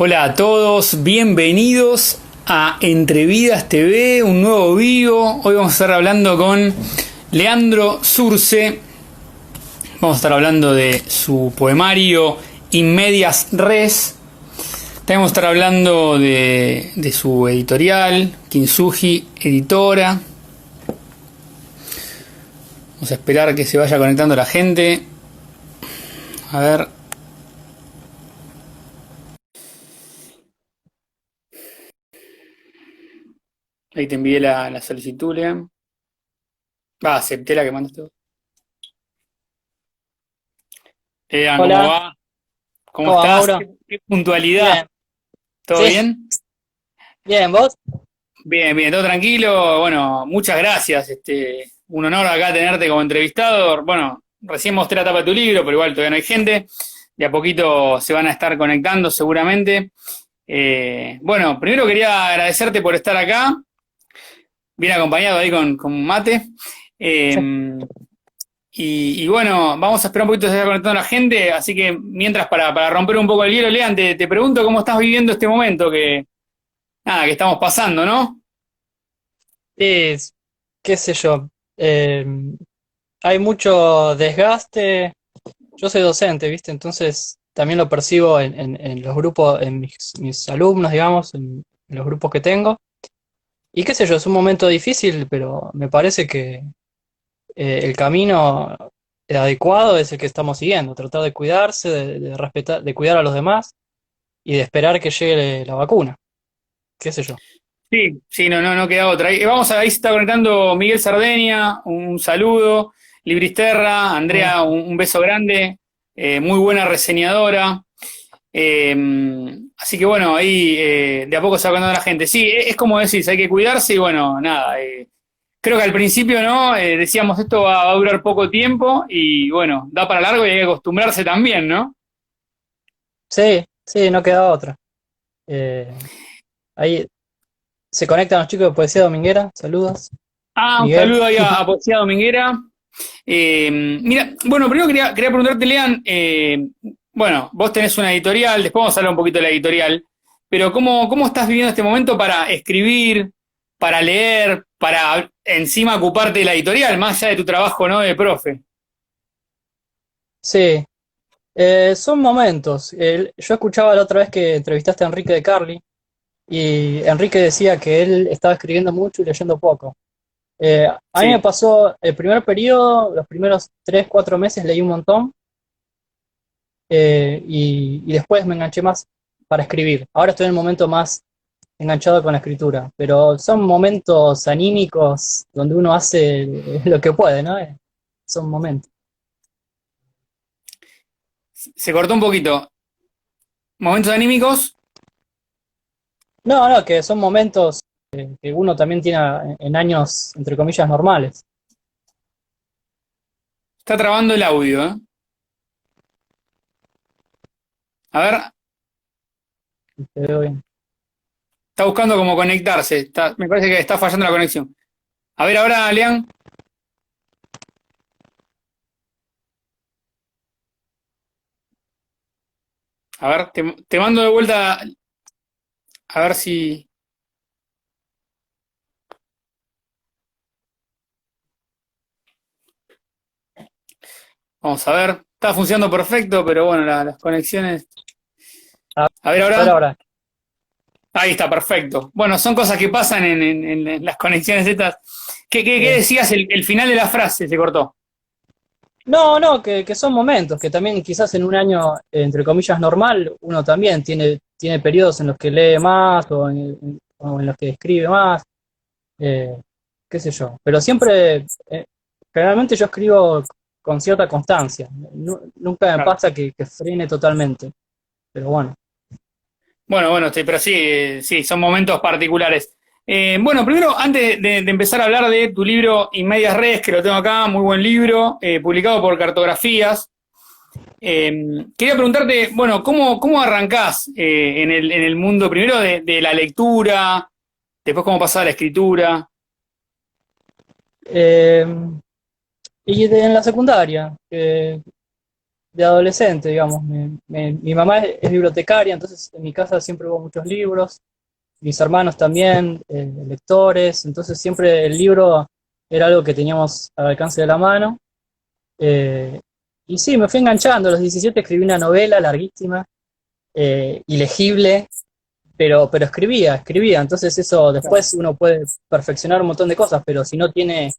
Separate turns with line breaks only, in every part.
Hola a todos, bienvenidos a Entrevidas TV, un nuevo vivo. Hoy vamos a estar hablando con Leandro Surce. Vamos a estar hablando de su poemario In Medias Res. También vamos a estar hablando de su editorial, Kintsugi Editora. Vamos a esperar que se vaya conectando la gente. A ver. Ahí te envié la solicitud, Lean. Acepté la que mandaste vos. Lean, ¿cómo
Hola,
va? ¿Cómo
¿cómo va,
estás?
Mauro?
¿Qué puntualidad?
Bien,
¿Todo
sí,
bien?
bien, ¿vos?
Bien, bien, todo tranquilo. Bueno, muchas gracias. Un honor acá tenerte como entrevistado. Bueno, recién mostré la tapa de tu libro, pero igual todavía no hay gente. De a poquito se van a estar conectando seguramente. Bueno, primero quería agradecerte por estar acá, bien acompañado ahí con Mate. Eh, y bueno, vamos a esperar un poquito que se vaya conectando la gente. Así que mientras, para romper un poco el hielo, Lean, te pregunto cómo estás viviendo este momento que estamos pasando, ¿no?
Sí, qué sé yo. eh, Hay mucho desgaste. Yo soy docente, ¿viste? Entonces también lo percibo en los grupos, en mis alumnos, digamos, en los grupos que tengo. Y qué sé yo, es un momento difícil, pero me parece que el camino adecuado es el que estamos siguiendo. Tratar de cuidarse, de respetar, de cuidar a los demás y de esperar que llegue la vacuna. Qué sé yo.
Sí, sí, no queda otra. Ahí se está conectando Miguel Sardeña, un saludo, Libristerra,
Mm.
Andrea, un beso grande, muy buena reseñadora. Eh, Así que bueno, ahí de a poco se va conectando la gente. Sí, es como decís, hay que cuidarse y bueno, nada. Creo que al principio, ¿no? Decíamos esto va a durar poco tiempo y bueno, da para largo y hay que acostumbrarse también, ¿no?
Sí, sí, no queda otra. Ahí se conectan los chicos de Poesía Dominguera. Saludos,
Un
Miguel.
saludo ahí a Poesía Dominguera. Mira, bueno, primero quería preguntarte, Lean, bueno, vos tenés una editorial, después vamos a hablar un poquito de la editorial, pero ¿cómo estás viviendo este momento para escribir, para leer, para encima ocuparte de la editorial, más allá de tu trabajo, ¿no? De profe.
Sí, son momentos. Yo escuchaba la otra vez que entrevistaste a Enrique de Carli y Enrique decía que él estaba escribiendo mucho y leyendo poco. A mí me
Sí,
pasó el primer periodo, los primeros 3, 4 meses leí un montón y después me enganché más para escribir. Ahora estoy en el momento más enganchado con la escritura, pero son momentos anímicos donde uno hace lo que puede, ¿no? Son momentos.
se cortó un poquito. Momentos anímicos,
No, no, que son momentos que uno también tiene en años, entre comillas, normales.
está trabando el audio, ¿eh? A ver,
Te veo bien.
está buscando cómo conectarse, me parece que está fallando la conexión. A ver ahora, Lean, a ver, te mando de vuelta, a ver si... Vamos a ver. Está funcionando perfecto, pero bueno, las conexiones.
A
A ver
ver
ahora.
ahora.
Ahí está, perfecto. Bueno, son cosas que pasan en las conexiones estas. ¿Qué
Sí.
decías? El final de la frase se cortó.
No, no, que son momentos, que también quizás en un año, entre comillas, normal, uno también tiene periodos en los que lee más o en los que escribe más, eh, qué sé yo. Pero siempre, generalmente yo escribo con cierta constancia. Nunca me
Claro.
pasa que frene totalmente. Pero bueno.
Bueno, sí, pero sí, sí, son momentos particulares. Bueno, primero, antes de empezar a hablar de tu libro In Medias Res, que lo tengo acá, muy buen libro, publicado por Cartografías. Quería preguntarte, bueno, ¿cómo arrancás en el mundo primero de la lectura, después cómo pasás a la escritura?
Eh, y en la secundaria, de adolescente, digamos. Mi mamá es bibliotecaria, entonces en mi casa siempre hubo muchos libros, mis hermanos también, lectores, entonces siempre el libro era algo que teníamos al alcance de la mano. Eh, y sí, me fui enganchando. A los 17 escribí una novela larguísima, ilegible, pero escribía. Entonces eso después uno puede perfeccionar un montón de cosas, pero si no tiene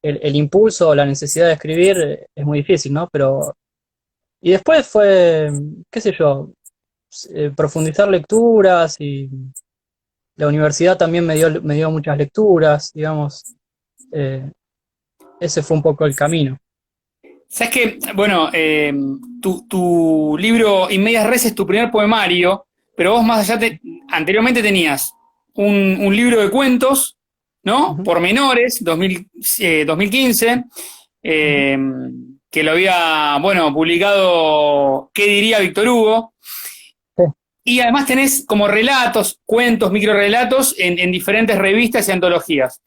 el impulso o la necesidad de escribir, es muy difícil, ¿no? Y después fue, qué sé yo, profundizar lecturas y la universidad también me dio muchas lecturas, digamos. eh, Ese fue un poco el camino.
Sabes que, bueno, tu libro In Medias Res es tu primer poemario, pero vos más allá, anteriormente tenías un libro de cuentos, ¿no?
Ujú,
Por menores, 2015,
ujú.
eh, que lo había, bueno, publicado ¿Qué diría Víctor Hugo?
Sí.
Y además tenés como relatos, cuentos, microrelatos en diferentes revistas y antologías.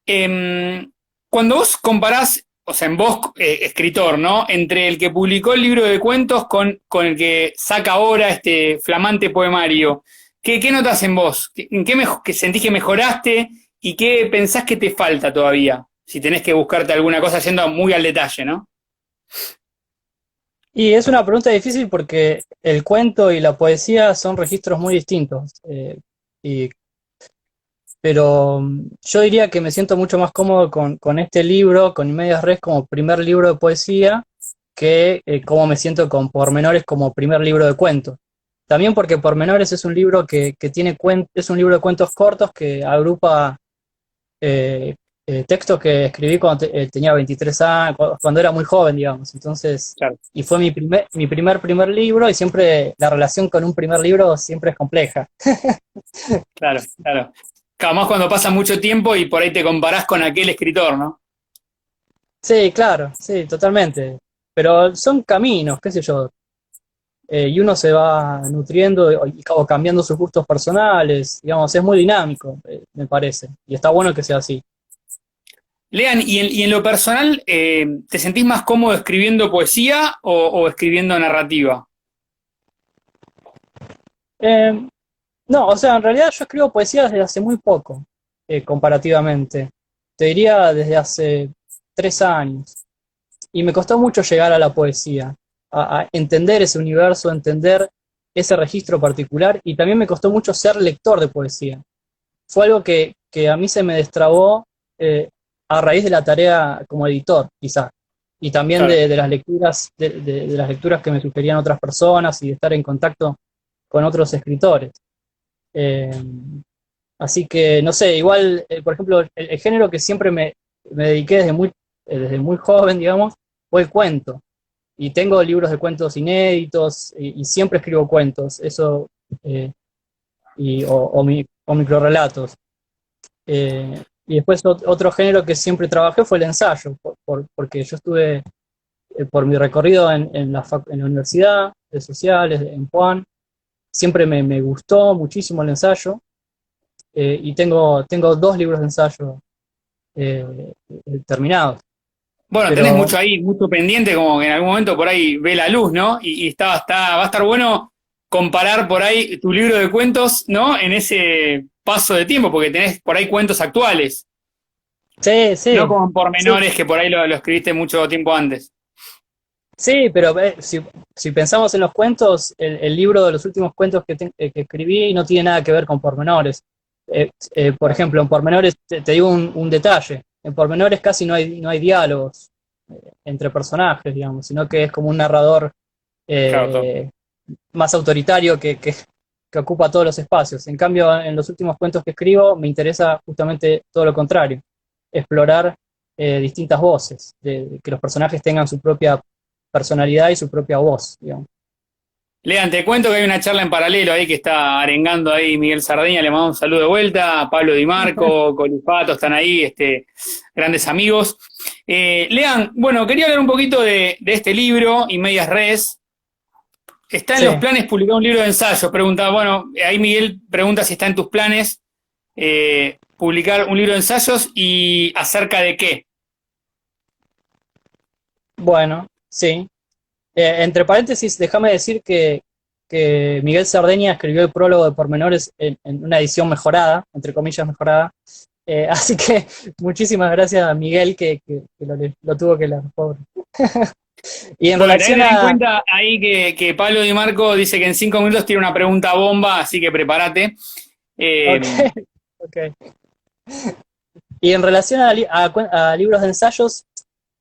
Eh, Cuando vos comparás, o sea, en vos, escritor, ¿no? Entre el que publicó el libro de cuentos con el que saca ahora este flamante poemario, ¿qué notas en vos? ¿En qué que sentís que mejoraste y qué pensás que te falta todavía? Si tenés que buscarte alguna cosa yendo muy al detalle, ¿no?
Y es una pregunta difícil porque el cuento y la poesía son registros muy distintos. Y, pero yo diría que me siento mucho más cómodo con este libro, con Medias Res, como primer libro de poesía, que cómo me siento con Pormenores como primer libro de cuentos. También porque Pormenores es un libro que tiene es un libro de cuentos cortos que agrupa eh, textos que escribí cuando tenía 23 años, cuando era muy joven, digamos. Entonces,
Claro,
y fue mi primer libro, y siempre la relación con un primer libro siempre es compleja.
claro, claro. Además cuando pasa mucho tiempo y por ahí te comparás con aquel escritor, ¿no?
Sí, claro, sí, totalmente. Pero son caminos, qué sé yo, y uno se va nutriendo o cambiando sus gustos personales, digamos, es muy dinámico, me parece, y está bueno que sea así.
Lean, y en lo personal, ¿te sentís más cómodo escribiendo poesía o escribiendo narrativa?
Eh, no, o sea, en realidad yo escribo poesía desde hace muy poco, comparativamente. Te diría desde hace 3 años. Y me costó mucho llegar a la poesía, a entender ese universo, a entender ese registro particular, y también me costó mucho ser lector de poesía. Fue algo que a mí se me destrabó eh, a raíz de la tarea como editor, quizás, y también
Claro.
de las lecturas, de las lecturas que me sugerían otras personas y de estar en contacto con otros escritores. Eh, Así que, no sé, igual, por ejemplo, el género que siempre me dediqué desde muy joven, digamos, fue el cuento. Y tengo libros de cuentos inéditos y siempre escribo cuentos, eso, eh, o microrelatos. Y después otro género que siempre trabajé fue el ensayo, porque yo estuve, por mi recorrido en la Universidad de Sociales, en Puan, siempre me gustó muchísimo el ensayo, y tengo 2 libros de ensayo terminados.
Bueno, tenés
Pero
mucho ahí, mucho pendiente, como que en algún momento por ahí ve la luz, ¿no? Y va a estar bueno comparar por ahí tu libro de cuentos, ¿no? En ese paso de tiempo, porque tenés por ahí cuentos actuales,
sí,
no
sí,
como en
sí,
pormenores que por ahí lo escribiste mucho tiempo antes.
sí, pero si pensamos en los cuentos, el libro de los últimos cuentos que escribí no tiene nada que ver con pormenores. Por
Claro,
ejemplo, en pormenores, te digo un detalle, en pormenores casi no hay diálogos entre personajes, digamos, sino que es como un narrador
claro, todo.
eh, más autoritario que ocupa todos los espacios. En cambio, en los últimos cuentos que escribo me interesa justamente todo lo contrario, explorar distintas voces, que los personajes tengan su propia personalidad y su propia voz, digamos.
Lean, te cuento que hay una charla en paralelo ahí que está arengando ahí Miguel Sardeña, le mando un saludo de vuelta, Pablo Di Marco, Colifato, están ahí, grandes amigos. Lean, bueno, quería hablar un poquito de este libro, Y Medias Res. ¿Está en
Sí,
los planes publicar un libro de ensayos? Pregunta, bueno, ahí Miguel pregunta si está en tus planes publicar un libro de ensayos y acerca de qué.
bueno, sí. Entre paréntesis, déjame decir que Miguel Sardeña escribió el prólogo de Pormenores en una edición mejorada, entre comillas mejorada. Así que muchísimas gracias a Miguel que lo tuvo que leer, pobre. Y en
Bueno, tenés que
relación
tener en
a...
cuenta ahí que Pablo Di Marco dice que en 5 minutos tiene una pregunta bomba, así que prepárate.
Ok,
Eh,
ok. Y en relación a libros de ensayos,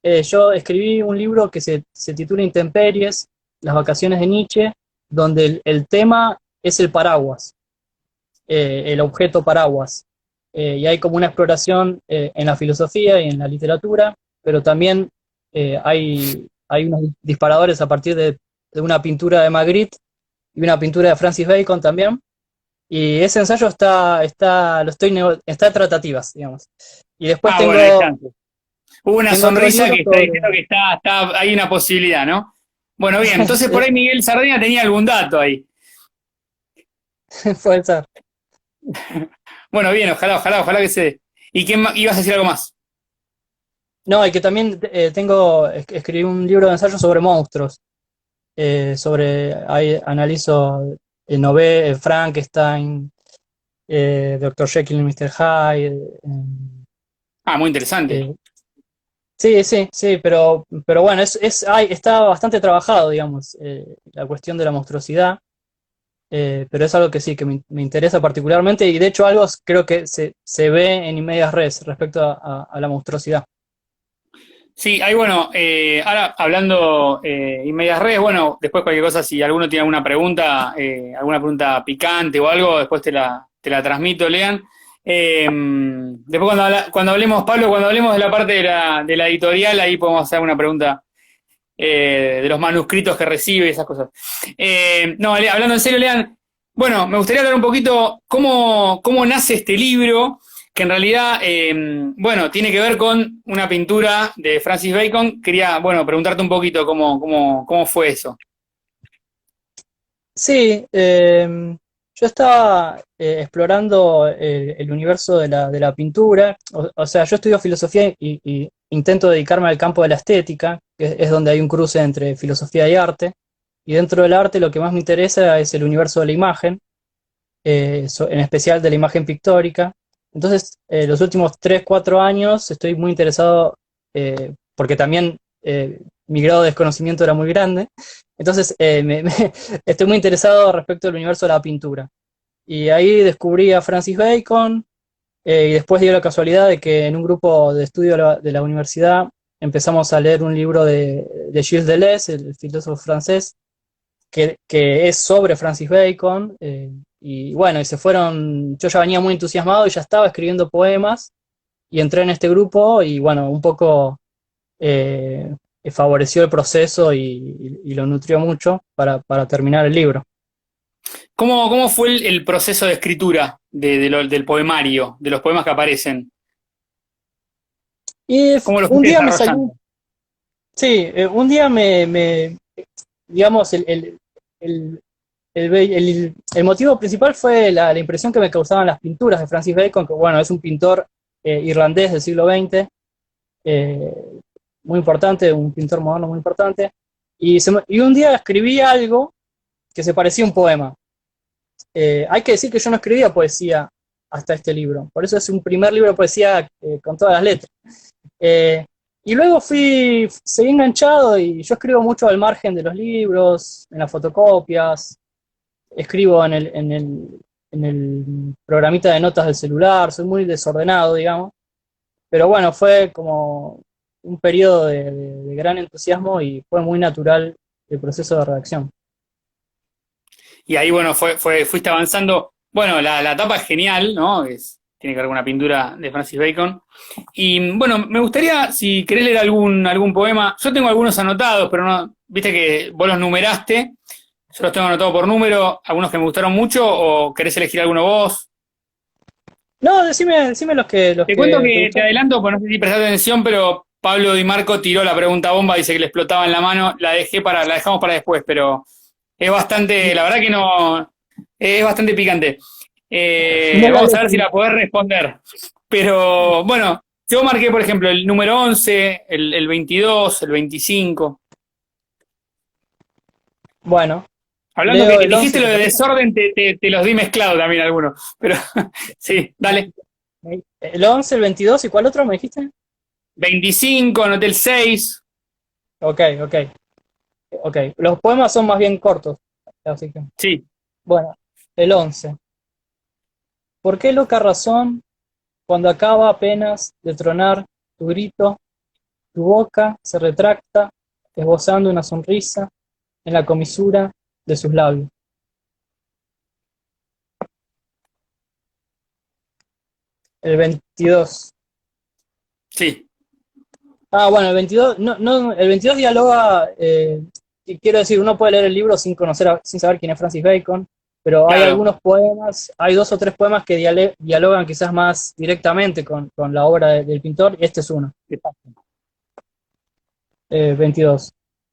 yo escribí un libro que se titula Intemperies, las vacaciones de Nietzsche, donde el tema es el paraguas, el objeto paraguas. Y hay como una exploración en la filosofía y en la literatura, pero también hay unos disparadores a partir de una pintura de Magritte y una pintura de Francis Bacon también. Y ese ensayo está en tratativas, digamos. Y después
bueno, ahí
tengo,
está. Hubo una
tengo otro
sonrisa
libro
que está
sobre...
diciendo que hay una posibilidad, ¿no? Bueno, bien, entonces por ahí Miguel Sardeña tenía algún dato ahí.
Puede ser.
Bueno, bien, ojalá que se dé. ¿Y qué ibas a decir algo más?
No, y que también escribí un libro de ensayo sobre monstruos. Ahí analizo Nové, Frankenstein, Dr. Jekyll y Mr. Hyde.
Ah, muy interesante.
Eh, sí, sí, sí, pero bueno, está bastante trabajado, digamos, la cuestión de la monstruosidad. Pero es algo que sí, que me interesa particularmente y de hecho algo creo que se ve en In Medias Res respecto a la monstruosidad.
Sí, ahí bueno, ahora hablando y medias redes, bueno, después cualquier cosa, si alguno tiene alguna pregunta picante o algo, después te la transmito, Lean. Después cuando hablemos, Pablo, cuando hablemos de la parte de la editorial, ahí podemos hacer una pregunta de los manuscritos que recibe y esas cosas. No, hablando en serio, Lean, bueno, me gustaría hablar un poquito cómo nace este libro, que en realidad, bueno, tiene que ver con una pintura de Francis Bacon. Quería, bueno, preguntarte un poquito cómo fue eso.
Sí, yo estaba explorando el universo de la pintura, o sea, yo estudio filosofía y intento dedicarme al campo de la estética, que es donde hay un cruce entre filosofía y arte, y dentro del arte lo que más me interesa es el universo de la imagen, en especial de la imagen pictórica. Entonces, los últimos 3 4 años estoy muy interesado, porque también mi grado de desconocimiento era muy grande, entonces estoy muy interesado respecto al universo de la pintura. Y ahí descubrí a Francis Bacon, y después dio la casualidad de que en un grupo de estudio de la universidad empezamos a leer un libro de Gilles Deleuze, el filósofo francés, que es sobre Francis Bacon, y bueno, yo ya venía muy entusiasmado y ya estaba escribiendo poemas, y entré en este grupo y bueno, un poco favoreció el proceso y lo nutrió mucho para terminar el libro.
¿Cómo fue el proceso de escritura del poemario, de los poemas que aparecen?
Y
¿Cómo lo
un
fuiste
día me salió,
desarrollando?
sí, un día digamos, el, el motivo principal fue la impresión que me causaban las pinturas de Francis Bacon, que bueno, es un pintor irlandés del siglo XX, eh, muy importante, un pintor moderno muy importante, y un día escribí algo que se parecía a un poema. Hay que decir que yo no escribía poesía hasta este libro, por eso es un primer libro de poesía con todas las letras. Eh, y luego seguí enganchado y yo escribo mucho al margen de los libros, en las fotocopias, escribo en el programita de notas del celular, soy muy desordenado, digamos. Pero bueno, fue como un periodo de gran entusiasmo y fue muy natural el proceso de redacción.
Y ahí, bueno, fuiste avanzando. Bueno, la tapa es genial, ¿no? Tiene que ver con una pintura de Francis Bacon. Y bueno, me gustaría, si querés leer algún poema, yo tengo algunos anotados, pero no, viste que vos los numeraste, yo los tengo anotados por número, algunos que me gustaron mucho, o querés elegir alguno vos.
No, decime los
Te cuento
que te
que te
gustaron.
adelanto, pues no sé si prestaste atención, pero Pablo Di Marco tiró la pregunta bomba, dice que le explotaba en la mano, la dejamos para después, pero es bastante, la verdad que no, es bastante picante.
No la
Vamos a ver si
leí.
la podés responder. Pero bueno, yo marqué, por ejemplo, el número 11, el 22, el 25.
Bueno,
Hablando
leo
que
el 11
dijiste
y
lo de
te
desorden, te los di mezclado también algunos. Pero sí, dale.
el 11, el 22 ¿y cuál otro me dijiste?
25, anoté el 6.
Ok, ok, ok. Los poemas son más bien cortos, así que,
Sí.
bueno, el 11. ¿Por qué loca razón, cuando acaba apenas de tronar tu grito, tu boca se retracta, esbozando una sonrisa en la comisura de sus labios? El 22.
Sí,
Bueno, el 22, no, no, el 22 dialoga, y quiero decir, uno puede leer el libro sin conocer, sin saber quién es Francis Bacon, pero hay
claro.
algunos poemas, hay dos o tres poemas que dialogan quizás más directamente con la obra del pintor, y este es uno. 22.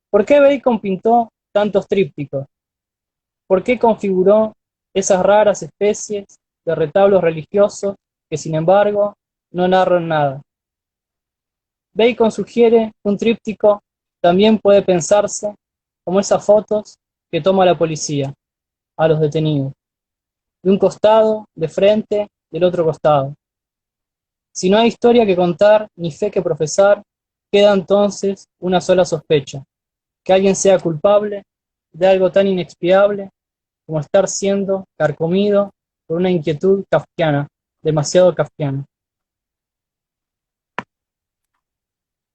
¿Por qué Bacon pintó tantos trípticos? ¿Por qué configuró esas raras especies de retablos religiosos que, sin embargo, no narran nada? Bacon sugiere que un tríptico también puede pensarse como esas fotos que toma la policía a los detenidos, de un costado, de frente, del otro costado. Si no hay historia que contar ni fe que profesar, queda entonces una sola sospecha: que alguien sea culpable de algo tan inexpiable como estar siendo carcomido por una inquietud kafkiana, demasiado kafkiana.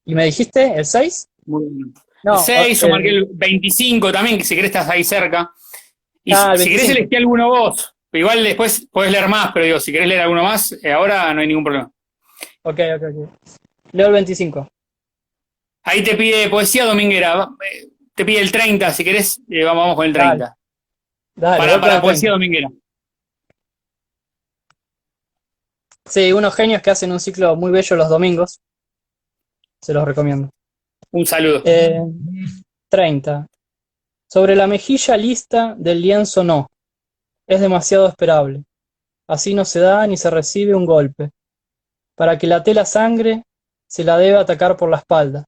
¿Y me dijiste el 6?
Muy bien. El
No,
6, yo marqué el 25 también, que si querés estás ahí cerca. Y
el
si querés
25.
elegí alguno vos, igual después podés leer más, pero digo, si querés leer alguno más, ahora no hay ningún problema.
Ok, ok, ok. Leo el 25.
Ahí te pide poesía dominguera, te pide el 30, si querés, vamos con el
Dale,
30.
dale,
Para,
voy con
para
el
poesía
30.
dominguera.
Sí, unos genios que hacen un ciclo muy bello los domingos. Se los recomiendo.
Un saludo.
Eh, 30. Sobre la mejilla lista del lienzo no. Es demasiado esperable. Así no se da ni se recibe un golpe. Para que la tela sangre, se la debe atacar por la espalda.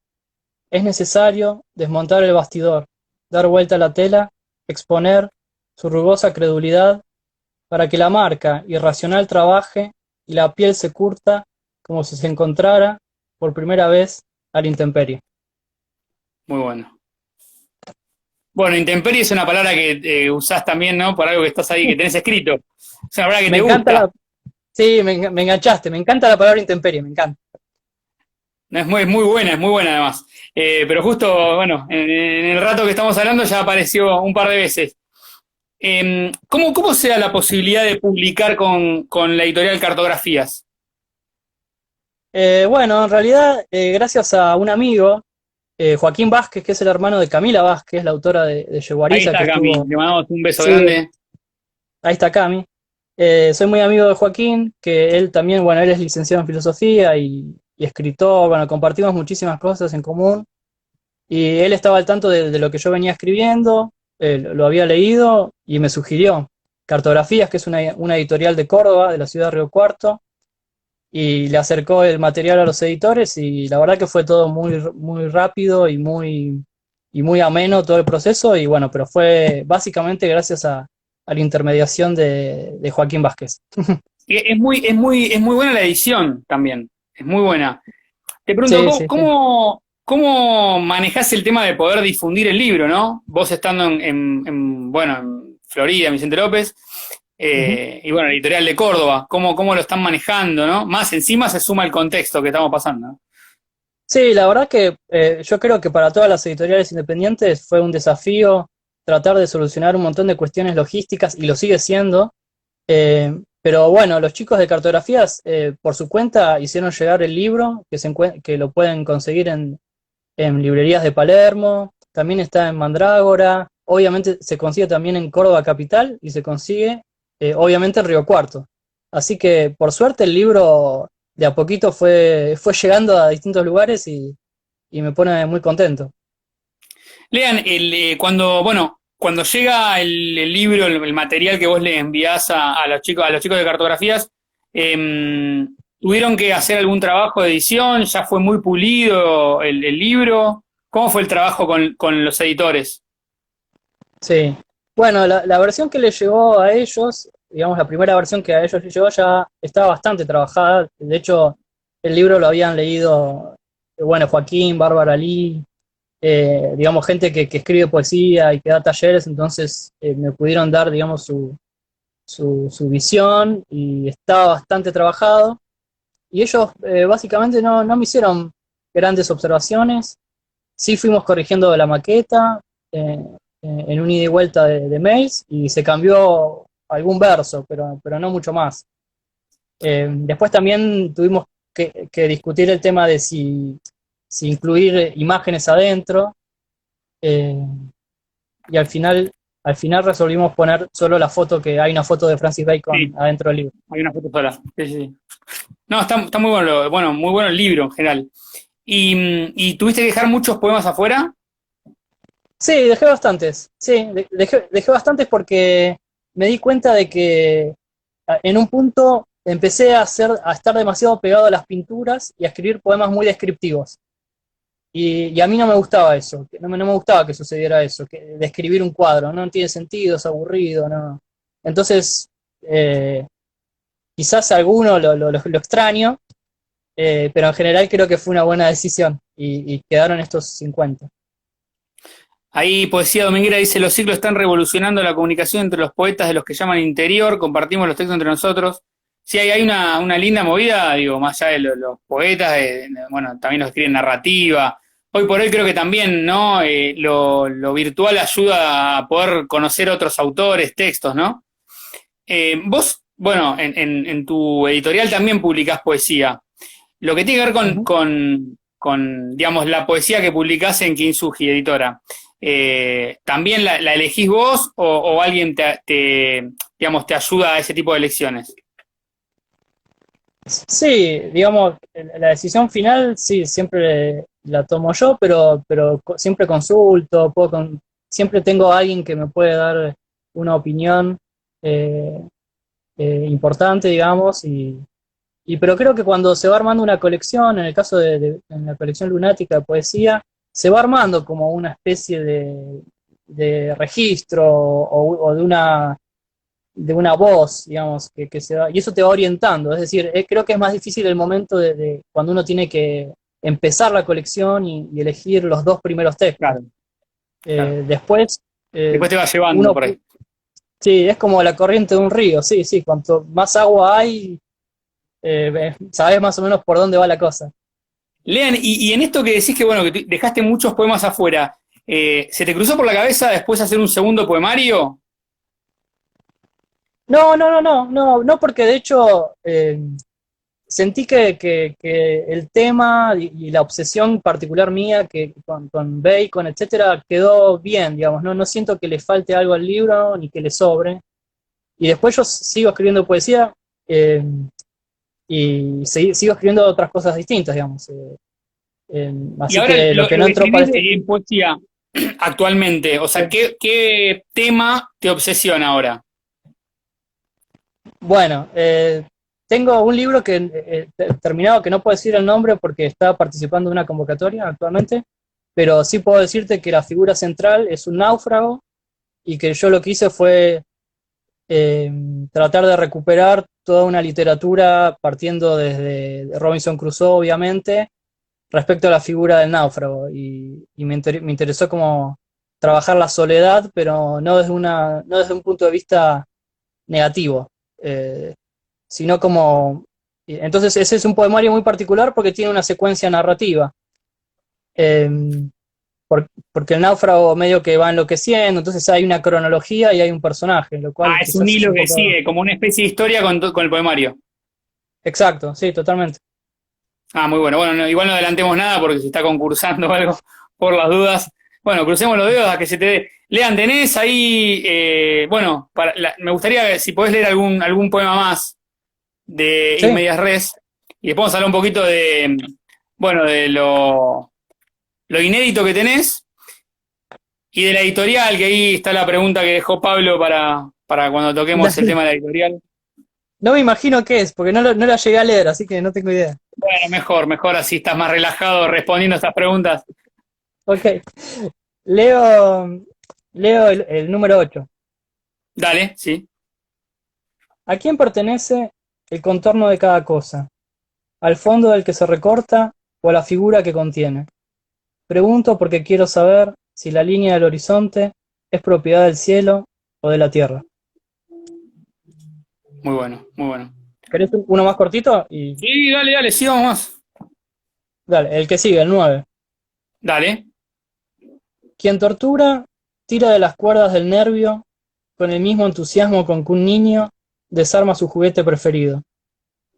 Es necesario desmontar el bastidor, dar vuelta a la tela, exponer su rugosa credulidad para que la marca irracional trabaje y la piel se curta como si se encontrara por primera vez a la intemperie.
Muy bueno. Bueno, intemperie es una palabra que usás también, ¿no? Por algo que estás ahí, que tenés escrito. Es una palabra que
Me
te
encanta
gusta.
la... Sí, me enganchaste, me encanta la palabra intemperie, me encanta.
No, es muy buena además. Pero justo, bueno, en el rato que estamos hablando ya apareció un par de veces. ¿Cómo se da la posibilidad de publicar con la editorial Cartografías?
Bueno, en realidad, gracias a un amigo, Joaquín Vázquez, que es el hermano de Camila Vázquez, la autora de
Ahí
Yeguariza, que
está Cami,
estuvo...
le mandamos un beso
Sí,
grande.
ahí está Cami. Soy muy amigo de Joaquín, que él también, bueno, él es licenciado en filosofía y escritor, bueno, compartimos muchísimas cosas en común. Y él estaba al tanto de lo que yo venía escribiendo, lo había leído y me sugirió Cartografías, que es una editorial de Córdoba, de la ciudad de Río Cuarto, y le acercó el material a los editores y la verdad que fue todo muy, muy rápido y muy ameno todo el proceso y bueno, pero fue básicamente gracias a la intermediación de Joaquín Vázquez.
Y es muy buena la edición también. Es muy buena. Te pregunto,
Sí, sí, sí.
¿cómo manejás el tema de poder difundir el libro, ¿no? Vos estando bueno, en Florida, Vicente López,
Ujú.
y bueno, la editorial de Córdoba, ¿cómo lo están manejando, ¿no? Más encima se suma el contexto que estamos pasando, ¿no?
Sí, la verdad que yo creo que para todas las editoriales independientes fue un desafío tratar de solucionar un montón de cuestiones logísticas y lo sigue siendo. Pero bueno, los chicos de Cartografías por su cuenta hicieron llegar el libro, que lo pueden conseguir en librerías de Palermo, también está en Mandrágora, obviamente se consigue también en Córdoba Capital y se consigue obviamente en Río Cuarto. Así que por suerte el libro de a poquito fue llegando a distintos lugares y me pone muy contento.
Lean, cuando llega el libro, el material que vos le enviás a los chicos de cartografías, ¿tuvieron que hacer algún trabajo de edición? ¿Ya fue muy pulido el libro? ¿Cómo fue el trabajo con los editores?
Sí. Bueno, la versión que les llegó a ellos, digamos, la primera versión que a ellos les llegó ya estaba bastante trabajada. De hecho, el libro lo habían leído, bueno, Joaquín, Bárbara Lee, digamos, gente que escribe poesía y que da talleres, entonces me pudieron dar, digamos, su visión y estaba bastante trabajado. Y ellos básicamente no me hicieron grandes observaciones. Sí fuimos corrigiendo la maqueta eh, en un ida y vuelta de mails y se cambió algún verso, pero no mucho más. Después también tuvimos que discutir el tema de si incluir imágenes adentro eh, y al final resolvimos poner solo la foto, que hay una foto de Francis Bacon
Sí,
adentro del libro.
hay una foto sola. Sí, sí, sí. No, está muy bueno, bueno, muy bueno el libro en general. ¿Y tuviste que dejar muchos poemas afuera?
Sí, dejé bastantes. Sí, dejé bastantes porque me di cuenta de que en un punto empecé a estar demasiado pegado a las pinturas y a escribir poemas muy descriptivos. Y a mí no me gustaba eso, no me gustaba que sucediera eso, que de escribir un cuadro, no tiene sentido, es aburrido, no. Entonces, eh, quizás a alguno lo extraño, pero en general creo que fue una buena decisión y quedaron estos 50.
Ahí Poesía Dominguera dice, los ciclos están revolucionando la comunicación entre los poetas de los que llaman interior, compartimos los textos entre nosotros. Sí, hay una linda movida, digo, más allá de los poetas, bueno, también los que escriben narrativa. Hoy por hoy creo que también, ¿no? Lo virtual ayuda a poder conocer otros autores, textos, ¿no? Vos, bueno, en tu editorial también publicás poesía. Lo que tiene que ver
Ujú.
digamos, la poesía que publicás en Kintsugi, editora, ¿también la elegís vos o alguien digamos, te ayuda a ese tipo de elecciones?
Sí, digamos, la decisión final sí, siempre la tomo yo, pero siempre consulto, siempre tengo a alguien que me puede dar una opinión eh, importante, digamos, pero creo que cuando se va armando una colección, en el caso en la colección lunática de poesía, se va armando como una especie de registro o de una voz, digamos, que se va, y eso te va orientando. Es decir, creo que es más difícil el momento de cuando uno tiene que empezar la colección y elegir los dos primeros textos.
Claro, claro.
Después, eh,
Después te va llevando
uno,
por ahí.
sí, es como la corriente de un río, sí, sí, cuanto más agua hay, sabes más o menos por dónde va la cosa.
Lean, y en esto que decís que, bueno, que dejaste muchos poemas afuera, ¿se te cruzó por la cabeza después hacer un segundo poemario?
No, no, no, no, no, no, porque de hecho sentí que el tema y la obsesión particular mía que con Bacon, etcétera, quedó bien, digamos, no siento que le falte algo al libro ni que le sobre. Y después yo sigo escribiendo poesía eh, y sigo escribiendo otras cosas distintas, digamos.
Y
Así
ahora
que lo que
lo
no
que
entró para
escribís
este.
en poesía actualmente, o sea,
Sí.
¿qué tema te obsesiona ahora?
Bueno, tengo un libro que terminado que no puedo decir el nombre porque está participando en una convocatoria actualmente, pero sí puedo decirte que la figura central es un náufrago y que yo lo que hice fue eh, tratar de recuperar toda una literatura partiendo desde Robinson Crusoe, obviamente, respecto a la figura del náufrago. Y me interesó como trabajar la soledad, pero no desde un punto de vista negativo, eh, sino como. Entonces, ese es un poemario muy particular porque tiene una secuencia narrativa. Eh, porque el náufrago medio que va enloqueciendo, entonces hay una cronología y hay un personaje, lo cual
Ah, es un
quizás es
hilo
un
que
poco.
sigue, como una especie de historia con el poemario.
Exacto, sí, totalmente.
Ah, muy bueno. Bueno, igual no adelantemos nada porque se está concursando o algo por las dudas. Bueno, crucemos los dedos a que se te dé. Lean, tenés ahí, bueno, me gustaría ver si podés leer algún poema más de In
Sí,
Medias Res y después vamos a hablar un poquito bueno, de lo inédito que tenés y de la editorial, que ahí está la pregunta que dejó Pablo para cuando toquemos el tema de la editorial.
no me imagino qué es, porque no la llegué a leer, así que no tengo idea.
Bueno, mejor así estás más relajado respondiendo a estas preguntas.
Ok, leo. Leo el número 8.
Dale, sí.
¿A quién pertenece el contorno de cada cosa? ¿Al fondo del que se recorta o a la figura que contiene? Pregunto porque quiero saber si la línea del horizonte es propiedad del cielo o de la tierra.
Muy bueno, muy bueno.
¿Querés uno más cortito? Y
Sí, dale, dale, sí, vamos más.
dale, el que sigue, el 9.
Dale.
Quien tortura, tira de las cuerdas del nervio con el mismo entusiasmo con que un niño desarma su juguete preferido.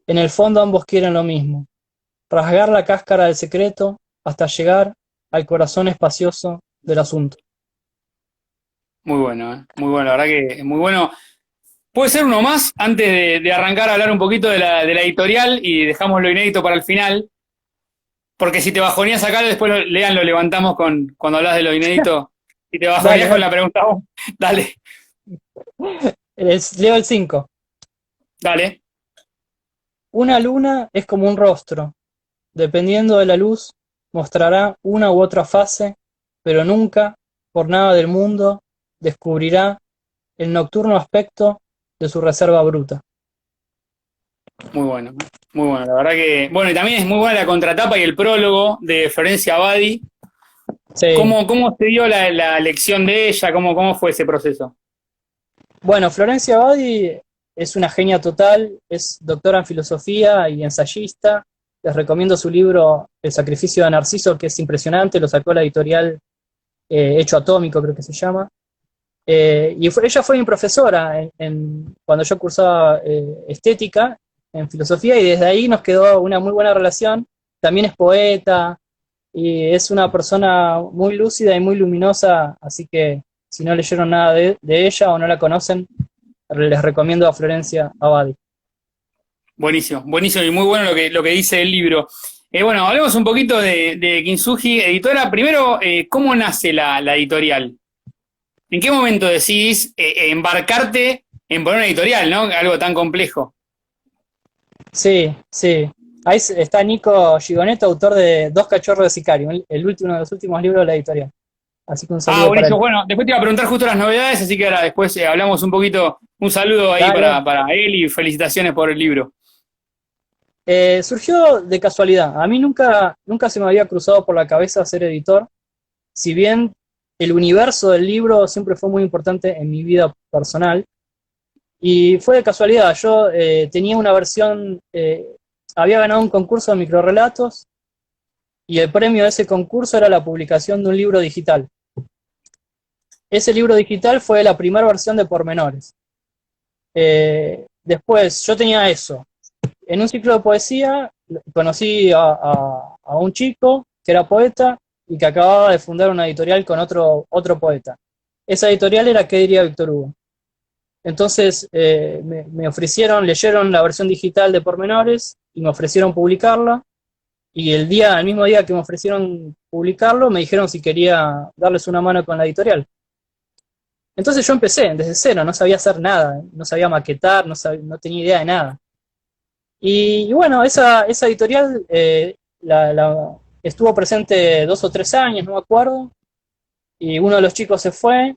En el fondo ambos quieren lo mismo, rasgar la cáscara del secreto hasta llegar al corazón espacioso del asunto.
Muy bueno, ¿eh? Muy bueno, la verdad que es muy bueno. ¿Puede ser uno más antes de arrancar a hablar un poquito de la editorial y dejamos lo inédito para el final? Porque si te bajoneas acá, después lo levantamos cuando hablas de lo inédito. Si te
Dale,
bajoneas con
dale.
la pregunta, vos, dale,
Leo el 5.
dale.
Una luna es como un rostro. Dependiendo de la luz, mostrará una u otra fase, pero nunca, por nada del mundo, descubrirá el nocturno aspecto de su reserva bruta.
Muy bueno, ¿eh? Muy bueno. La verdad que. Bueno, y también es muy buena la contratapa y el prólogo de Florencia Abadi.
Sí.
¿Cómo se dio la elección de ella? ¿Cómo fue ese proceso?
Bueno, Florencia Abadi es una genia total, es doctora en filosofía y ensayista. Les recomiendo su libro El sacrificio de Narciso, que es impresionante, lo sacó la editorial Hecho Atómico, creo que se llama. Ella fue mi profesora cuando yo cursaba estética en filosofía y desde ahí nos quedó una muy buena relación. También es poeta y es una persona muy lúcida y muy luminosa, así que si no leyeron nada de ella o no la conocen, les recomiendo a Florencia Abadi.
Buenísimo, buenísimo y muy bueno lo que dice el libro. Bueno, hablemos un poquito de Kintsugi, editora. Primero, ¿cómo nace la editorial? ¿En qué momento decidís embarcarte en poner una editorial, ¿no? Algo tan complejo.
Sí, sí. Ahí está Nico Gigonetto, autor de Dos cachorros de sicario, uno de los últimos libros de la editorial. Así que un
Ah,
saludo para
buenísimo.
él.
Bueno, después te iba a preguntar justo las novedades, así que ahora después hablamos un poquito. Un saludo ahí
Dale.
para él y felicitaciones por el libro.
Surgió de casualidad. A mí nunca se me había cruzado por la cabeza ser editor, si bien el universo del libro siempre fue muy importante en mi vida personal. Y fue de casualidad. Yo tenía una versión, había ganado un concurso de microrelatos y el premio de ese concurso era la publicación de un libro digital. Ese libro digital fue la primera versión de Pormenores. Después yo tenía eso. En un ciclo de poesía conocí a un chico que era poeta y que acababa de fundar una editorial con otro poeta. Esa editorial era ¿Qué diría Víctor Hugo? Entonces me ofrecieron, leyeron la versión digital de Pormenores y me ofrecieron publicarla. Y el mismo día que me ofrecieron publicarlo, me dijeron si quería darles una mano con la editorial. Entonces yo empecé desde cero, no sabía hacer nada, no sabía maquetar, no tenía idea de nada. Y bueno, esa editorial estuvo presente 2 o 3 años, no me acuerdo, y uno de los chicos se fue,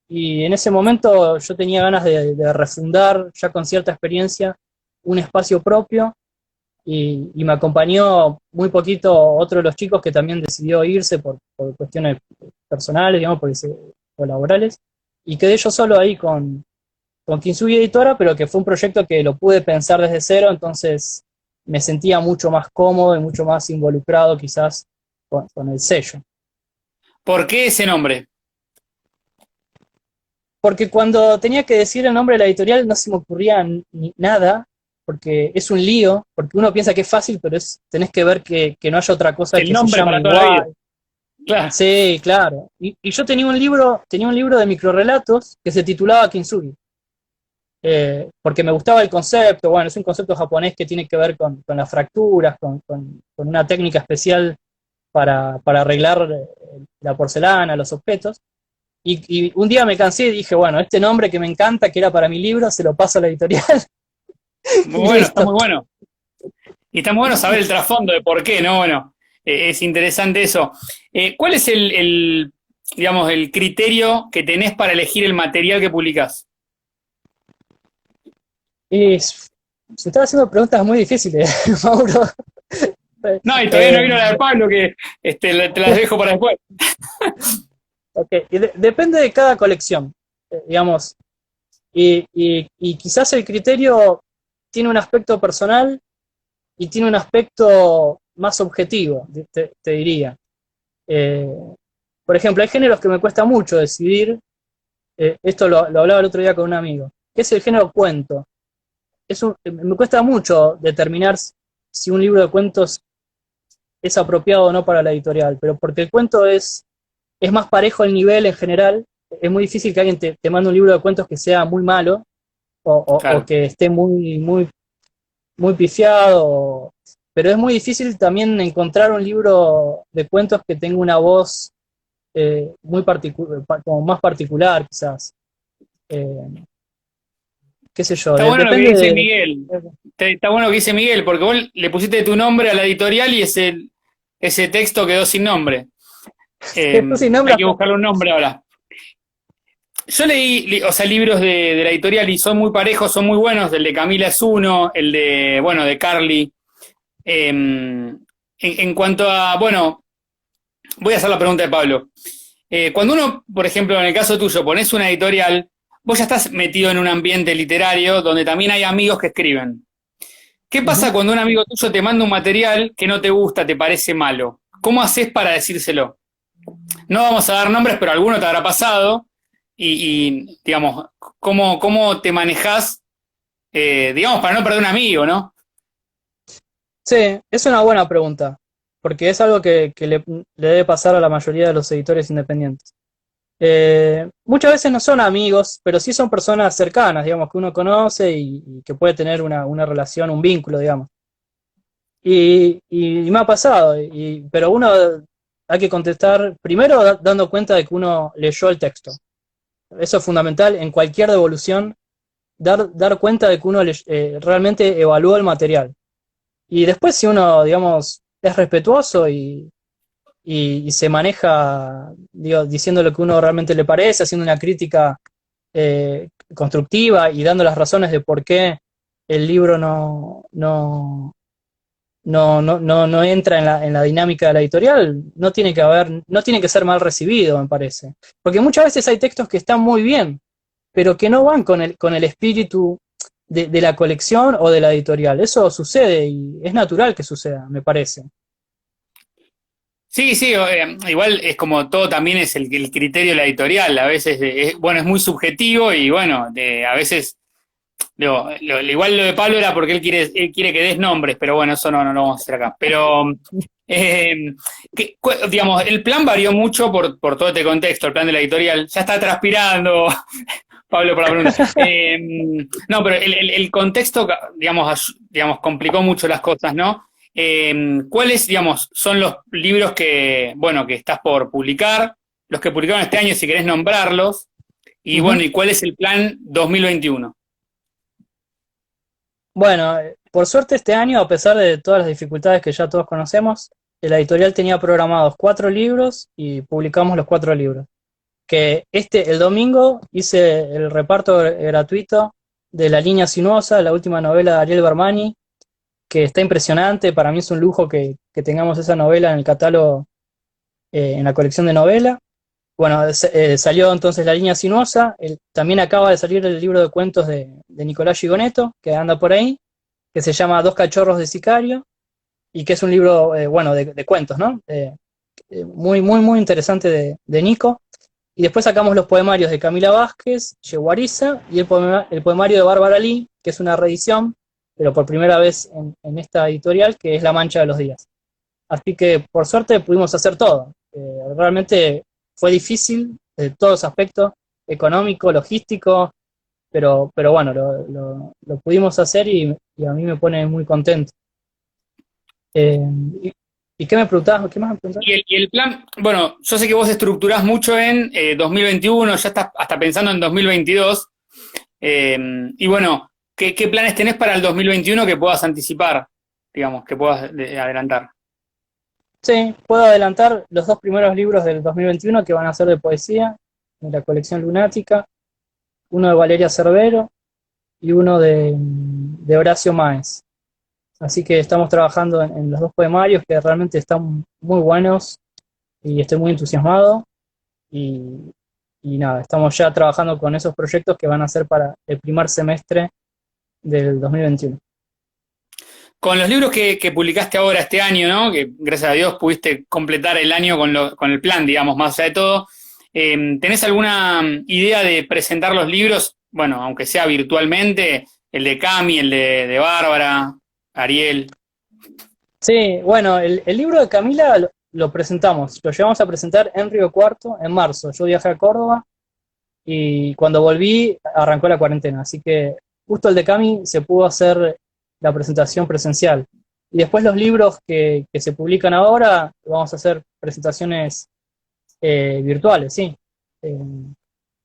y en ese momento yo tenía ganas de refundar, ya con cierta experiencia, un espacio propio, y me acompañó muy poquito otro de los chicos que también decidió irse por cuestiones personales, digamos, o laborales, y quedé yo solo ahí con Kintsugi Editora, pero que fue un proyecto que lo pude pensar desde cero, entonces me sentía mucho más cómodo y mucho más involucrado quizás con el sello.
¿Por qué ese nombre?
Porque cuando tenía que decir el nombre de la editorial no se me ocurría nada, porque es un lío, porque uno piensa que es fácil, pero tenés que ver que no haya otra cosa
El
que se
nombre
llame
para toda la vida.
igual.
Claro.
Sí, claro. Y yo tenía un libro de microrelatos que se titulaba Kintsugi. Porque me gustaba el concepto, bueno, es un concepto japonés que tiene que ver con las fracturas, con una técnica especial para arreglar la porcelana, los objetos. Y un día me cansé y dije, bueno, este nombre que me encanta, que era para mi libro, se lo paso a la editorial
Muy
y
bueno, está
listo.
muy bueno. Y está muy bueno saber el trasfondo de por qué, ¿no? Bueno, es interesante eso. ¿Cuál es digamos, el criterio que tenés para elegir el material que publicás?
Y se están haciendo preguntas muy difíciles, Mauro.
No, y todavía no
Eh,
vino la de Pablo, que te las dejo para después.
ok, y depende de cada colección, digamos. Y quizás el criterio tiene un aspecto personal y tiene un aspecto más objetivo, te diría. Eh, por ejemplo, hay géneros que me cuesta mucho decidir, esto lo hablaba el otro día con un amigo, que es el género cuento. Me cuesta mucho determinar si un libro de cuentos es apropiado o no para la editorial, pero porque el cuento es más parejo el nivel en general, es muy difícil que alguien te mande un libro de cuentos que sea muy malo o
Claro.
que esté muy pifiado, pero es muy difícil también encontrar un libro de cuentos que tenga una voz muy particular, como más particular quizás. Eh, qué sé yo,
Está bueno lo que
depende
dice
de...
Miguel. Está bueno lo que dice Miguel, porque vos le pusiste tu nombre a la editorial y ese texto quedó sin nombre.
sin nombre
Hay que
hasta...
buscarle un nombre ahora. Yo leí, o sea, libros de la editorial y son muy parejos, son muy buenos. El de Camila es uno, el de, bueno, de Carly. En cuanto a, bueno, voy a hacer la pregunta de Pablo. Cuando uno, por ejemplo, en el caso tuyo, pones una editorial, vos ya estás metido en un ambiente literario donde también hay amigos que escriben. ¿Qué pasa
Ujú.
cuando un amigo tuyo te manda un material que no te gusta, te parece malo? ¿Cómo haces para decírselo? No vamos a dar nombres, pero alguno te habrá pasado. Digamos, ¿cómo te manejás, digamos, para no perder un amigo, ¿no?
Sí, es una buena pregunta, porque es algo que le debe pasar a la mayoría de los editores independientes. Muchas veces no son amigos, pero sí son personas cercanas, digamos, que uno conoce y que puede tener una relación, un vínculo, digamos. Y me ha pasado, pero uno hay que contestar primero dando cuenta de que uno leyó el texto. Eso es fundamental en cualquier devolución, dar cuenta de que uno realmente evaluó el material. Y después si uno, digamos, es respetuoso y se maneja, digo, diciendo lo que uno realmente le parece, haciendo una crítica constructiva y dando las razones de por qué el libro no entra en la dinámica de la editorial, no tiene que ser mal recibido, me parece. Porque muchas veces hay textos que están muy bien, pero que no van con el espíritu de la colección o de la editorial. Eso sucede y es natural que suceda, me parece.
Sí, sí, igual es como todo también es el criterio de la editorial. A veces, bueno, es muy subjetivo y bueno, a veces, digo, igual lo de Pablo era porque él quiere que des nombres, pero bueno, eso no lo vamos a hacer acá. Pero, eh, digamos, el plan varió mucho por todo este contexto, el plan de la editorial. Ya está transpirando, Pablo, por la pregunta. No, pero el contexto, digamos, complicó mucho las cosas, ¿no? ¿Cuáles, digamos, son los libros que, bueno, que estás por publicar, los que publicaron este año, si querés nombrarlos? Y bueno,
Ujú.
¿y cuál es el plan 2021?
Bueno, por suerte este año, a pesar de todas las dificultades que ya todos conocemos, la editorial tenía programados 4 libros y publicamos los 4 libros. Que el domingo hice el reparto gratuito de La Línea Sinuosa, la última novela de Ariel Bermani, que está impresionante. Para mí es un lujo que tengamos esa novela en el catálogo, en la colección de novela. Bueno, salió entonces La Línea Sinuosa. También acaba de salir el libro de cuentos de Nicolás Gigonetto, que anda por ahí, que se llama Dos cachorros de sicario, y que es un libro, bueno, de cuentos, ¿no? Muy interesante de Nico. Y después sacamos los poemarios de Camila Vázquez, Yeguariza, y el poemario de Bárbara Lee, que es una reedición, pero por primera vez en esta editorial, que es La Mancha de los Días. Así que por suerte pudimos hacer todo. Realmente fue difícil de todos los aspectos, económico, logístico, pero bueno, lo pudimos hacer y a mí me pone muy contento. Eh, y, ¿Y qué me preguntabas? ¿Qué más me preguntabas?
Y el plan, bueno, yo sé que vos estructurás mucho en 2021, ya estás hasta pensando en 2022. Y bueno, ¿qué planes tenés para el 2021 que puedas anticipar, digamos, que puedas adelantar?
Sí, puedo adelantar los dos primeros libros del 2021 que van a ser de poesía, de la colección Lunática, uno de Valeria Cervero y uno de Horacio Máez. Así que estamos trabajando en los dos poemarios que realmente están muy buenos y estoy muy entusiasmado. Y, y nada, estamos ya trabajando con esos proyectos que van a ser para el primer semestre del 2021.
Con los libros que publicaste ahora este año, ¿no? Que gracias a Dios pudiste completar el año con el plan, digamos, más allá de todo. ¿Tenés alguna idea de presentar los libros? Bueno, aunque sea virtualmente, el de Cami, de Bárbara, Ariel.
Sí, bueno, el libro de Camila lo presentamos, lo llevamos a presentar en Río Cuarto en marzo. Yo viajé a Córdoba y cuando volví arrancó la cuarentena, así que justo el de Cami se pudo hacer la presentación presencial. Y después los libros que se publican ahora, vamos a hacer presentaciones virtuales, sí. Eh,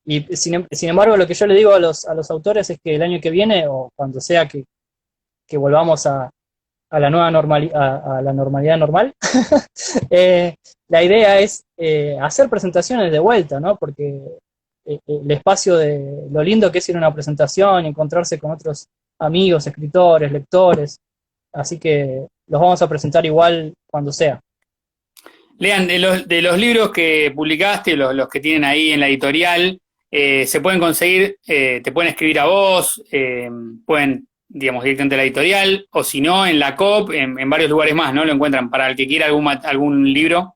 y sin embargo, lo que yo le digo a los autores es que el año que viene, o cuando sea que volvamos a la nueva a la normalidad normal, eh, la idea es hacer presentaciones de vuelta, ¿no? Porque el espacio de lo lindo que es ir a una presentación, encontrarse con otros amigos, escritores, lectores, así que los vamos a presentar igual cuando sea.
Lean, de los libros que publicaste, los que tienen ahí en la editorial, se pueden conseguir, te pueden escribir a vos, pueden, digamos, directamente a la editorial, o si no, en la COP, en varios lugares más, ¿no? Lo encuentran para el que quiera algún libro.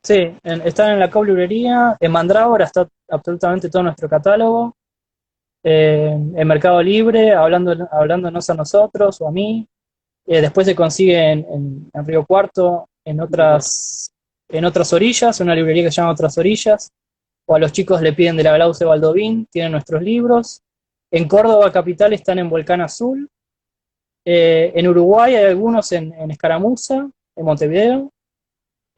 Sí, están en la Cob Librería, en Mandrágora está absolutamente todo nuestro catálogo, en Mercado Libre, hablándonos a nosotros o a mí. Después se consigue en Río Cuarto, en otras orillas, una librería que se llama Otras Orillas, o a los chicos le piden de la Blause Baldovín, tienen nuestros libros. En Córdoba capital están en Volcán Azul. En Uruguay hay algunos en Escaramuza, en Montevideo.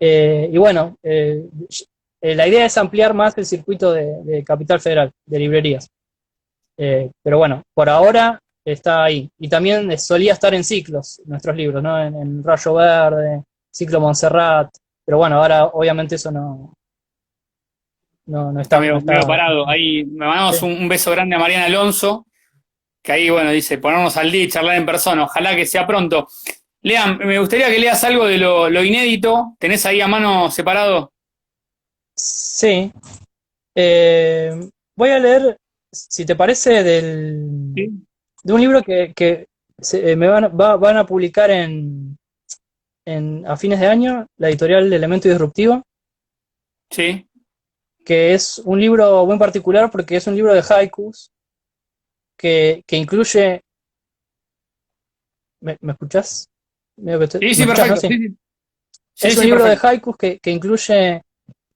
Y bueno, la idea es ampliar más el circuito de Capital Federal, de librerías. Pero bueno, por ahora está ahí. Y también solía estar en ciclos nuestros libros, ¿no? En Rayo Verde, Ciclo Montserrat. Pero bueno, ahora obviamente eso no
Está
está, no
medio
está.
parado. Ahí me mandamos
Sí.
un beso grande a Mariana Alonso, que ahí, bueno, dice, ponernos al día y charlar en persona. Ojalá que sea pronto. Lean, me gustaría que leas algo de lo inédito. ¿Tenés ahí a mano separado?
Sí. Voy a leer, si te parece,
Sí.
de un libro que me van a publicar a fines de año, la editorial Elemento Disruptivo,
Sí.
que es un libro muy particular porque es un libro de haikus que incluye. ¿Me escuchás?
Sí,
¿Me
sí,
escuchás, no?
perfecto.
Sí.
Sí, sí. Sí,
Es un
sí,
libro de
perfecto.
haikus que incluye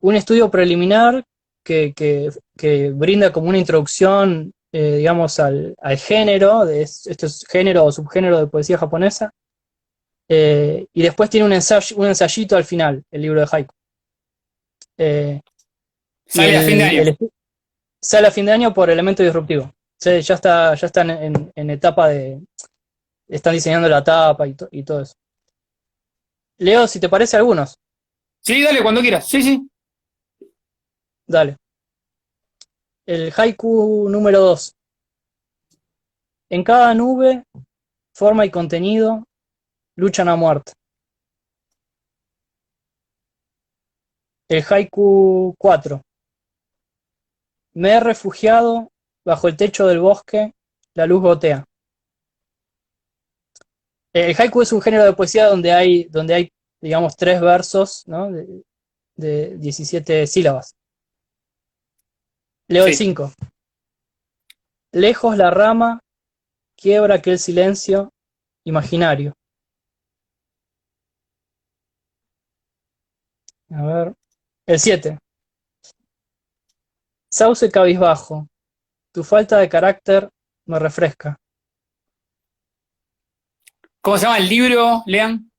un estudio preliminar que brinda como una introducción, digamos, al género, este es género o subgénero de poesía japonesa, y después tiene un ensayito al final, el libro de haiku. Eh, y
Sale a fin de año.
sale a fin de año por Elemento Disruptivo. Sí, ya están en etapa están diseñando la tapa y todo eso. Leo, si te parece algunos,
Sí, dale, cuando quieras. Sí, sí.
dale. El haiku número 2. En cada nube, forma y contenido luchan a muerte. El haiku 4. Me he refugiado bajo el techo del bosque, la luz gotea. El haiku es un género de poesía donde hay digamos, tres versos, ¿no? de 17 sílabas. Leo el
Sí.
5. Lejos la rama quiebra aquel silencio imaginario. A ver. El 7. Sauce cabizbajo. Tu falta de carácter me refresca.
¿Cómo se llama el libro, Lean?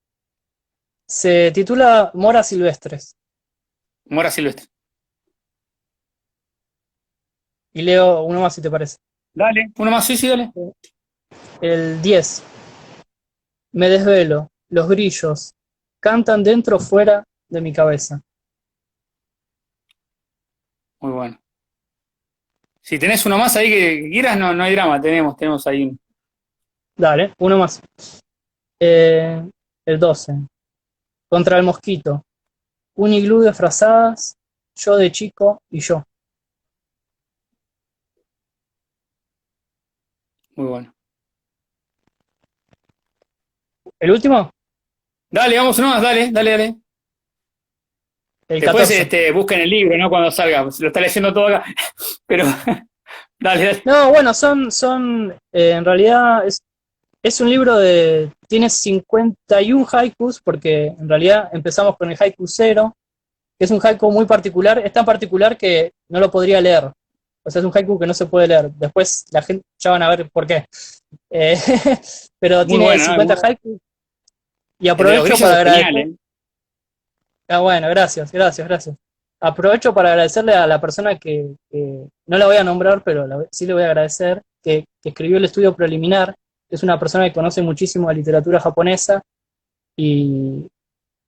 Se titula Moras silvestres.
Mora Silvestre.
Y leo uno más si te parece.
Dale. Uno más, sí, sí, dale.
El 10. Me desvelo. Los grillos cantan dentro o fuera de mi cabeza.
Muy bueno. Si tenés uno más ahí que quieras, no, no hay drama, tenemos ahí.
Dale, uno más. Eh, el 12. Contra el mosquito. Un iglú de frazadas, yo de chico y yo.
Muy bueno.
¿El último?
Dale, vamos uno más, dale.
El
Después
14.
busquen el libro, ¿no? Cuando salga, pues, lo está leyendo todo acá. Pero dale.
No, bueno, en realidad es un libro tiene 51 haikus, porque en realidad empezamos con el haiku cero, que es un haiku muy particular, es tan particular que no lo podría leer. O sea, es un haiku que no se puede leer. Después la gente ya van a ver por qué. Eh, pero
Muy
tiene
bueno, ¿no?
50 haikus y
El de los
aprovecho
grillos
para
es genial,
agradecer.
¿eh?
Ah, bueno, gracias. Aprovecho para agradecerle a la persona que no la voy a nombrar, pero sí le voy a agradecer, que escribió el estudio preliminar. Es una persona que conoce muchísimo de literatura japonesa y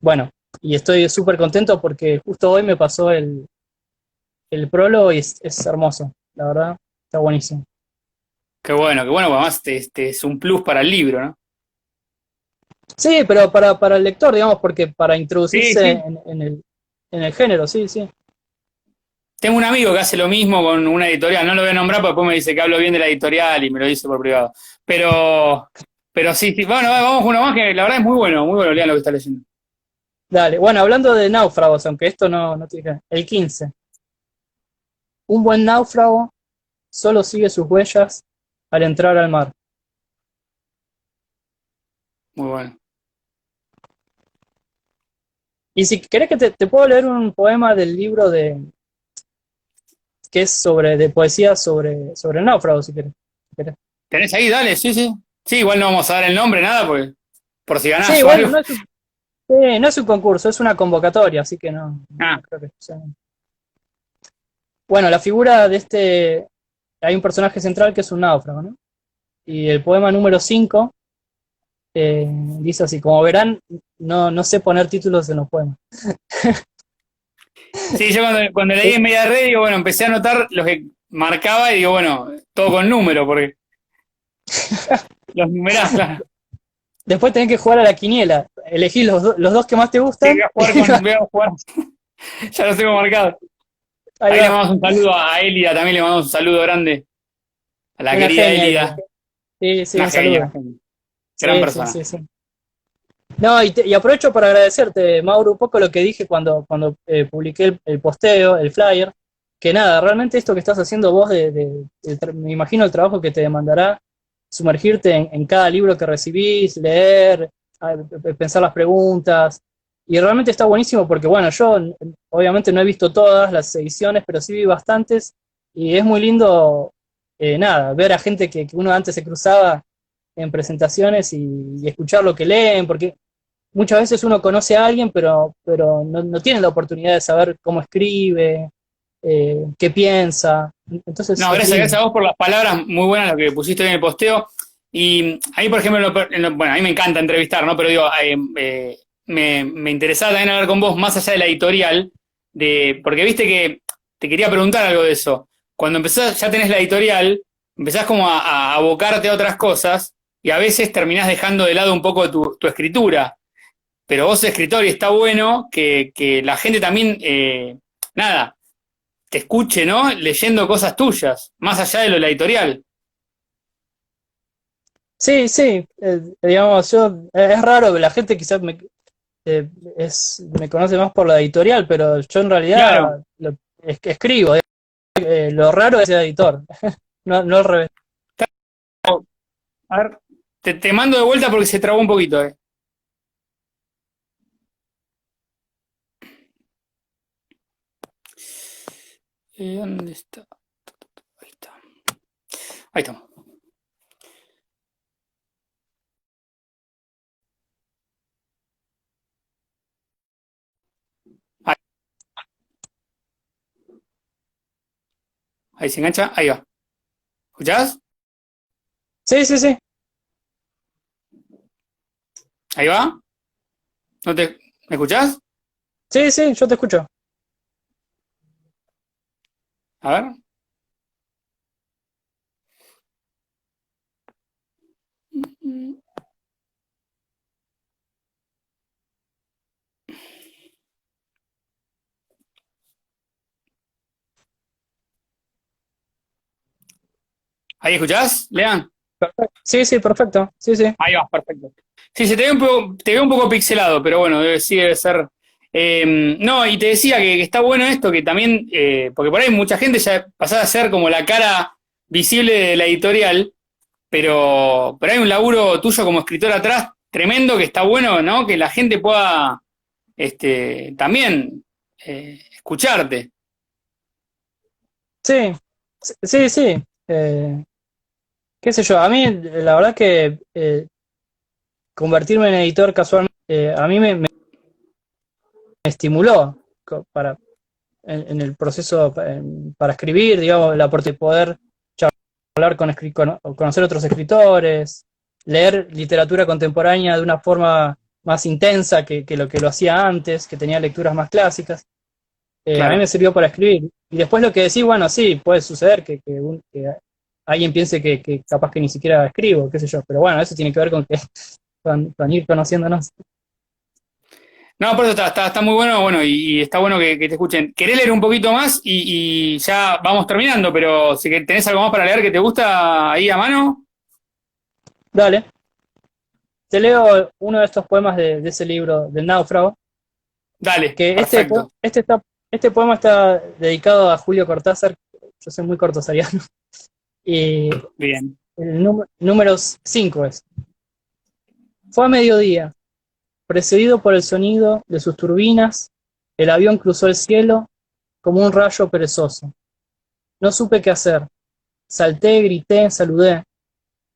bueno, y estoy súper contento porque justo hoy me pasó el prólogo y es hermoso, la verdad, está buenísimo.
Qué bueno, además es un plus para el libro, ¿no?
Sí, pero para el lector, digamos, porque para
Sí,
introducirse
sí.
en el género, sí, sí.
Tengo un amigo que hace lo mismo con una editorial, no lo voy a nombrar porque después me dice que hablo bien de la editorial y me lo dice por privado. Pero, pero sí, bueno, vamos con uno más que la verdad es muy bueno, lean lo que está leyendo.
Dale, bueno, hablando de náufragos, aunque esto no tiene. El 15. Un buen náufrago solo sigue sus huellas al entrar al mar.
Muy bueno.
Y si querés que te puedo leer un poema del libro que es de poesía sobre el náufrago, si querés.
¿Tenés ahí? Dale, sí, sí. Sí, igual no vamos a dar el nombre, nada, pues, por si
Sí,
ganás o
igual
algo.
no es un concurso, es una convocatoria, así que
Ah,
no creo que sea. Bueno, la figura hay un personaje central que es un náufrago, ¿no? Y el poema número 5 dice así: como verán, no sé poner títulos en los poemas.
sí, yo cuando leí en Media Red, digo, bueno, empecé a anotar los que marcaba y digo, bueno, todo con número, porque los numerás, claro.
Después tenés que jugar a la quiniela, elegís los dos que más te
Sí,
gustan.
voy a jugar, ya los tengo marcados.
Ahí
Ahí le
va,
mandamos un saludo a Elida, también le mandamos un saludo grande a la
una
querida
genia,
Elida,
Elida. Sí, sí, un saludo.
una genia, gran
Sí, sí,
persona.
sí, sí. No, y aprovecho para agradecerte, Mauro, un poco lo que dije cuando publiqué el posteo, el flyer, que nada, realmente esto que estás haciendo vos, me imagino el trabajo que te demandará sumergirte en cada libro que recibís, leer, pensar las preguntas, y realmente está buenísimo porque, bueno, yo obviamente no he visto todas las ediciones, pero sí vi bastantes, y es muy lindo, nada, ver a gente que uno antes se cruzaba en presentaciones y escuchar lo que leen, porque muchas veces uno conoce a alguien, pero no tiene la oportunidad de saber cómo escribe, qué piensa. Entonces
No,
es
gracias
lindo.
a vos por las palabras muy buenas, lo que pusiste en el posteo. Y a mí, por ejemplo, bueno, a mí me encanta entrevistar, ¿no? Pero digo, me interesaba también hablar con vos más allá de la editorial, porque viste que te quería preguntar algo de eso. Cuando empezás, ya tenés la editorial, empezás como a abocarte a otras cosas y a veces terminás dejando de lado un poco tu escritura. Pero vos sos escritor y está bueno que la gente también, nada, te escuche, ¿no? Leyendo cosas tuyas, más allá de lo de la editorial.
Sí, sí, digamos, es raro que la gente quizás me conoce más por la editorial, pero yo en
Claro.
realidad es que escribo. Lo raro es ser editor, no al revés.
A ver, te mando de vuelta porque se trabó un poquito, eh. ¿Dónde está? Ahí está. Ahí está. Ahí, ahí se engancha. Ahí va. ¿Escuchás?
Sí, sí, sí.
Ahí va. No te, ¿Me escuchás?
Sí, sí, yo te escucho.
A ver. ¿Ahí escuchás, Lean?
Perfecto. Sí, sí, perfecto. Sí, sí.
Ahí va, perfecto. Sí, se te ve un poco pixelado, pero bueno, sí debe ser. No, y te decía que está bueno esto, que también, porque por ahí mucha gente ya pasaba a ser como la cara visible de la editorial, pero hay un laburo tuyo como escritor atrás tremendo que está bueno, ¿no? Que la gente pueda también escucharte.
Sí, sí, sí. Qué sé yo, a mí la verdad que convertirme en editor casualmente, a mí me estimuló para, en el proceso para escribir, digamos, la parte de poder hablar conocer otros escritores, leer literatura contemporánea de una forma más intensa que lo que lo hacía antes, que tenía lecturas más clásicas. A mí me
Claro.
sirvió para escribir. Y después lo que decís, bueno, sí, puede suceder que alguien piense que capaz que ni siquiera escribo, qué sé yo, pero bueno, eso tiene que ver con con ir conociéndonos.
No, por eso está muy bueno, bueno, y está bueno que te escuchen. ¿Querés leer un poquito más? Y ya vamos terminando, pero si que tenés algo más para leer que te gusta ahí a mano,
Dale, te leo uno de estos poemas de ese libro, del náufrago,
dale,
que
perfecto.
este poema está dedicado a Julio Cortázar. Yo soy muy cortázariano, y
Bien.
el número 5 es: fue a mediodía, precedido por el sonido de sus turbinas, el avión cruzó el cielo como un rayo perezoso. No supe qué hacer. Salté, grité, saludé.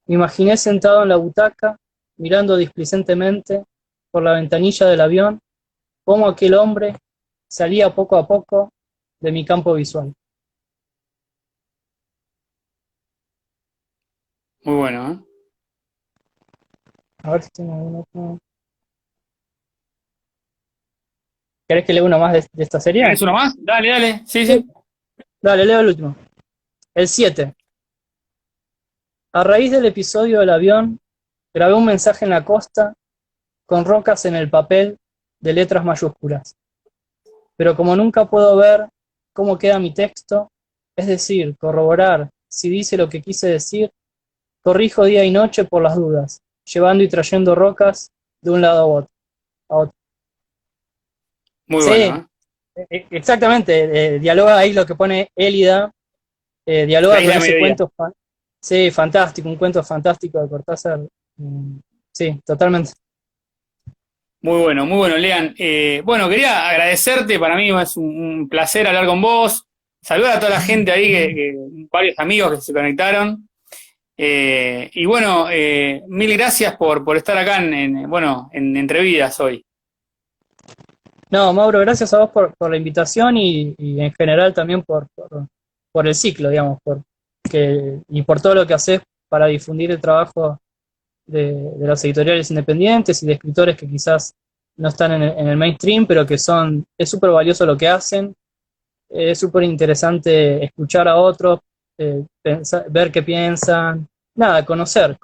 Me imaginé sentado en la butaca, mirando displicentemente por la ventanilla del avión, cómo aquel hombre salía poco a poco de mi campo visual.
Muy bueno, ¿eh?
A ver si tengo alguno otro. ¿Querés que lea uno más de esta serie?
¿Tenés uno más? Dale, dale. Sí,
Sí.
sí.
Dale, leo el último. El 7. A raíz del episodio del avión, grabé un mensaje en la costa con rocas en el papel de letras mayúsculas. Pero como nunca puedo ver cómo queda mi texto, es decir, corroborar si dice lo que quise decir, corrijo día y noche por las dudas, llevando y trayendo rocas de un lado a otro.
Muy bueno,
Sí,
¿eh?
exactamente, dialoga ahí lo que pone Élida,
La
dialoga con
isla de
ese
mediodía.
cuento, sí, fantástico, un cuento fantástico de Cortázar. Sí, totalmente.
Muy bueno, Lean. Bueno, quería agradecerte, para mí es un placer hablar con vos. Saludar a toda la gente ahí, varios amigos que se conectaron. Y bueno, mil gracias por estar acá bueno, en Entrevidas hoy.
No, Mauro, gracias a vos por la invitación y en general también por el ciclo, digamos, y por todo lo que haces para difundir el trabajo de los editoriales independientes y de escritores que quizás no están en el mainstream, pero es súper valioso lo que hacen, es súper interesante escuchar a otros, ver qué piensan, nada, conocer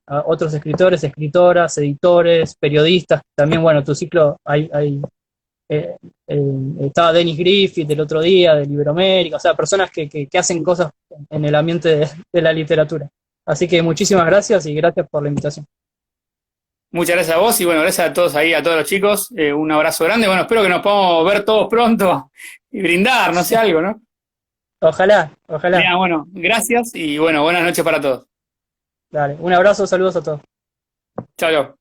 a otros escritores, escritoras, editores, periodistas, también, bueno, tu ciclo hay eh, estaba Dennis Griffith el otro día, de Iberoamérica, o sea, personas que hacen cosas en el ambiente de la literatura. Así que muchísimas gracias y gracias por la invitación.
Muchas gracias a vos y bueno, gracias a todos ahí, a todos los chicos. Un abrazo grande. Bueno, espero que nos podamos ver todos pronto y brindar, no sé, algo, ¿no?
Ojalá, ojalá.
Lean, bueno, gracias y bueno, buenas noches para todos.
Dale, un abrazo, saludos a todos.
Chao, chao.